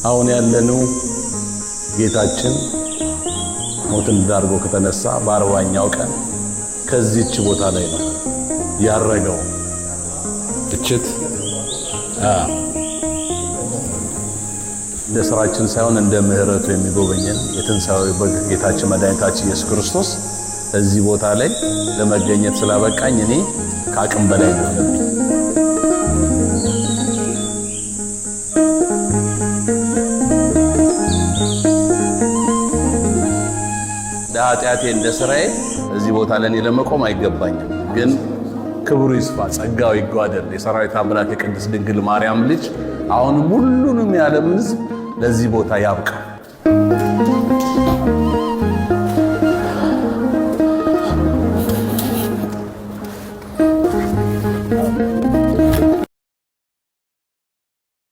አሁን ያለነው ጌታችን ሞትን ዳርጎ ከተነሳ በ40ኛው ቀን ከዚህች ቦታ ላይ ነው ያረገው። እችት እንደ ስራችን ሳይሆን እንደ ምህረቱ የሚጎበኘን የትንሣኤው በግ ጌታችን መድኃኒታችን ኢየሱስ ክርስቶስ እዚህ ቦታ ላይ ለመገኘት ስላበቃኝ እኔ ከአቅም በላይ ነው። ኃጢአቴ እንደ ስራዬ እዚህ ቦታ ለኔ ለመቆም አይገባኝም። ግን ክብሩ ይስፋ ጸጋው ይጓደል የሰራዊት አምላክ የቅድስት ድንግል ማርያም ልጅ አሁን ሁሉንም የዓለም ሕዝብ ለዚህ ቦታ ያብቃ።